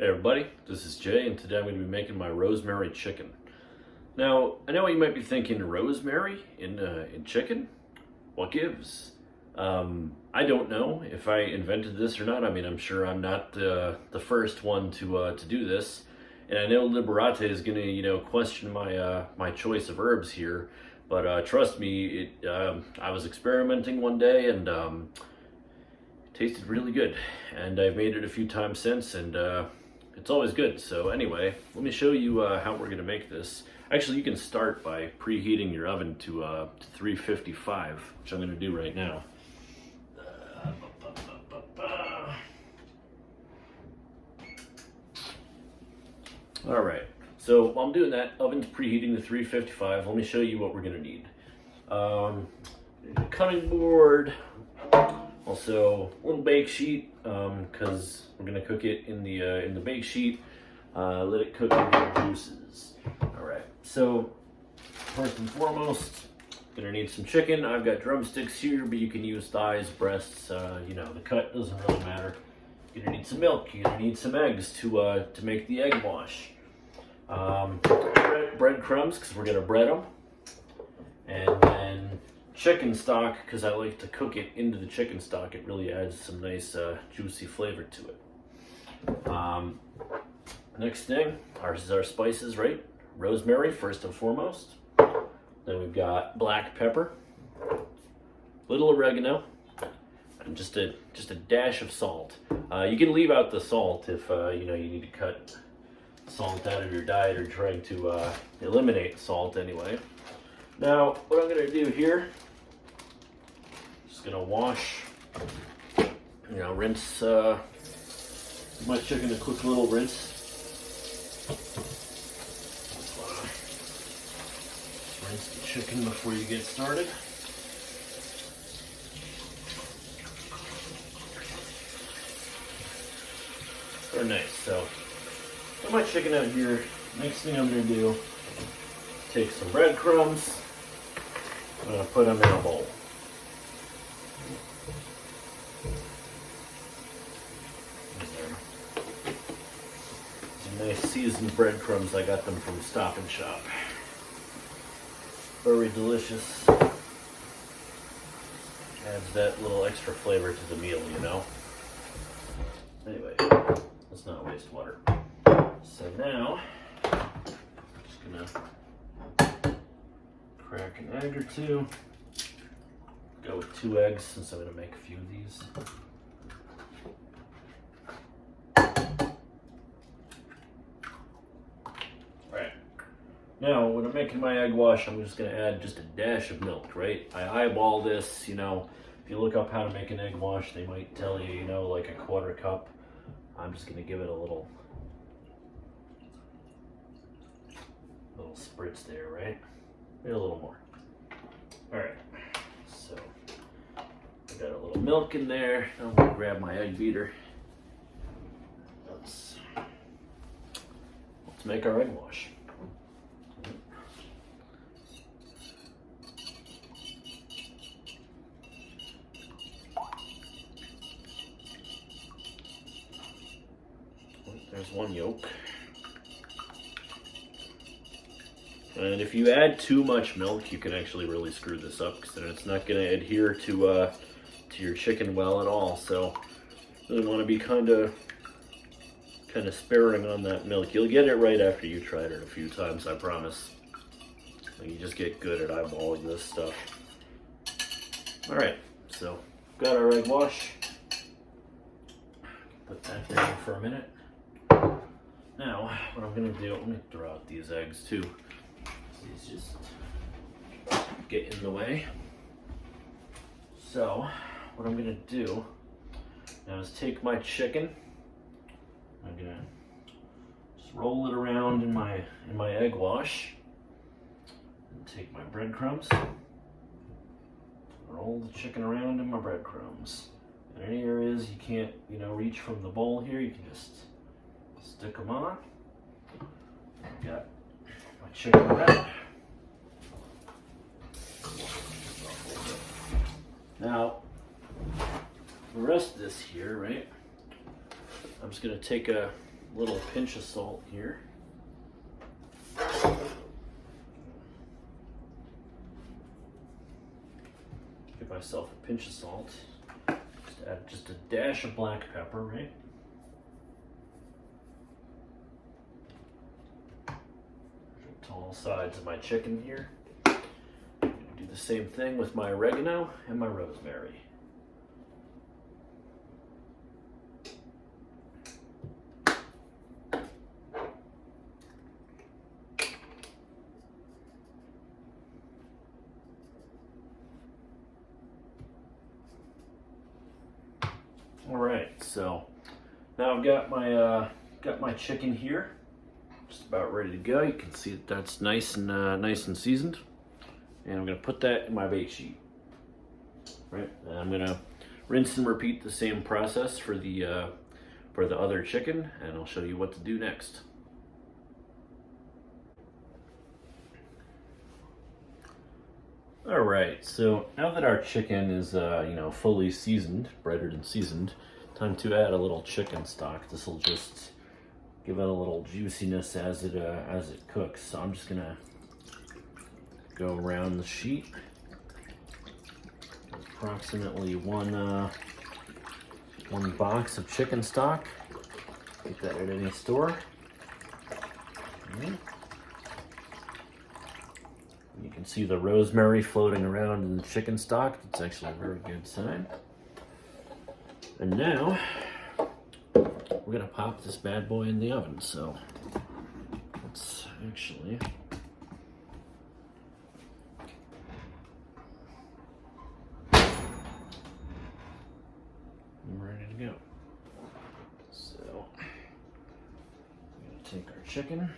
Hey everybody, this is Jay, and today I'm going to be making my rosemary chicken. Now, I know what you might be thinking, rosemary in chicken? What gives? I don't know if I invented this or not. I mean, I'm sure I'm not the first one to do this, and I know Liberate is going to question my choice of herbs here. But trust me, I was experimenting one day and it tasted really good, and I've made it a few times since, and it's always good. So anyway, let me show you how we're gonna make this. Actually, you can start by preheating your oven to 355, which I'm gonna do right now. All right, so while I'm doing that, oven's preheating to 355. Let me show you what we're gonna need. A cutting board, also a little bake sheet, because we're gonna cook it in the bake sheet. Let it cook in the juices. All right. So first and foremost, gonna need some chicken. I've got drumsticks here, but you can use thighs, breasts. The cut doesn't really matter. You're gonna need some milk. You're gonna need some eggs to make the egg wash. Breadcrumbs, because we're gonna bread them, and then chicken stock, because I like to cook it into the chicken stock. It really adds some nice juicy flavor to it. Next thing is our spices, right? Rosemary, first and foremost. Then we've got black pepper, little oregano, and just a dash of salt. You can leave out the salt if you need to cut salt out of your diet or trying to eliminate salt anyway. Now, what I'm gonna do here, just gonna wash, rinse my chicken, a quick little rinse. Rinse the chicken before you get started. Very nice. So, got my chicken out here. Next thing I'm gonna do, take some breadcrumbs. I'm gonna put them in a bowl. Some nice seasoned breadcrumbs. I got them from Stop and Shop. Very delicious. Adds that little extra flavor to the meal, Anyway, let's not waste water. So now, I'm just gonna crack an egg or two. Go with 2 eggs since I'm gonna make a few of these. Alright. Now, when I'm making my egg wash, I'm just gonna add just a dash of milk, right? I eyeball this, if you look up how to make an egg wash, they might tell you, like a 1/4 cup. I'm just gonna give it a little spritz there, right? Maybe a little more. All right, so I got a little milk in there. I'm gonna grab my egg beater. Let's make our egg wash. There's one yolk. And if you add too much milk, you can actually really screw this up, because then it's not going to adhere to your chicken well at all. So really want to be kind of sparing on that milk. You'll get it right after you tried it a few times, I promise. You just get good at eyeballing this stuff. All right, so got our egg wash. Put that down for a minute. Now, what I'm going to do, let me throw out these eggs too. These just get in the way. So, what I'm going to do now is take my chicken. I'm going to just roll it around in my egg wash. And take my breadcrumbs. Roll the chicken around in my breadcrumbs. In any areas you can't, reach from the bowl here, you can just stick them on. Got my chicken wrap. Now, the rest of this here, right? I'm just gonna take a little pinch of salt here. Give myself a pinch of salt. Just add just a dash of black pepper, right? To all sides of my chicken here. Do the same thing with my oregano and my rosemary. All right, so now I've got my chicken here, just about ready to go. You can see that that's nice and seasoned, and I'm gonna put that in my bake sheet. Right, and I'm gonna rinse and repeat the same process for the other chicken, and I'll show you what to do next. All right, so now that our chicken is, fully seasoned, breaded and seasoned, time to add a little chicken stock. This will just give it a little juiciness as it cooks. So I'm just gonna go around the sheet, approximately one box of chicken stock. Get that at any store. You can see the rosemary floating around in the chicken stock. It's actually a very good sign. And now we're gonna pop this bad boy in the oven. So let's actually I'm ready to go. So I'm gonna take our chicken,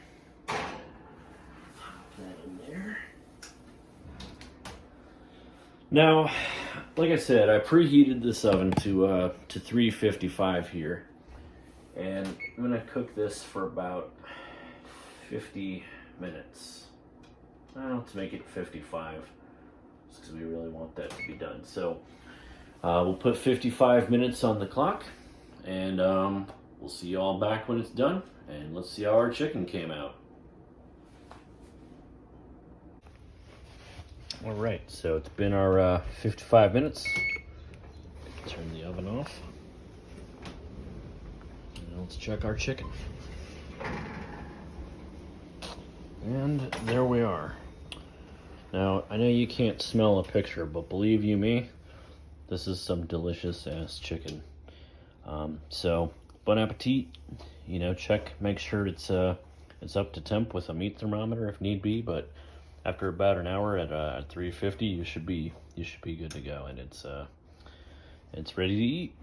pop that in there. Now, like I said, I preheated this oven to 355 here, and I'm gonna cook this for about 50 minutes. Well, to make it 55, just because we really want that to be done. So we'll put 55 minutes on the clock, and we'll see you all back when it's done, and let's see how our chicken came out. All right, so it's been our 55 minutes. Turn the oven off. And let's check our chicken. And there we are. Now, I know you can't smell a picture, but believe you me, this is some delicious ass chicken. So, bon appetit. Make sure it's up to temp with a meat thermometer if need be, but after about an hour at 350, you should be good to go, and it's ready to eat.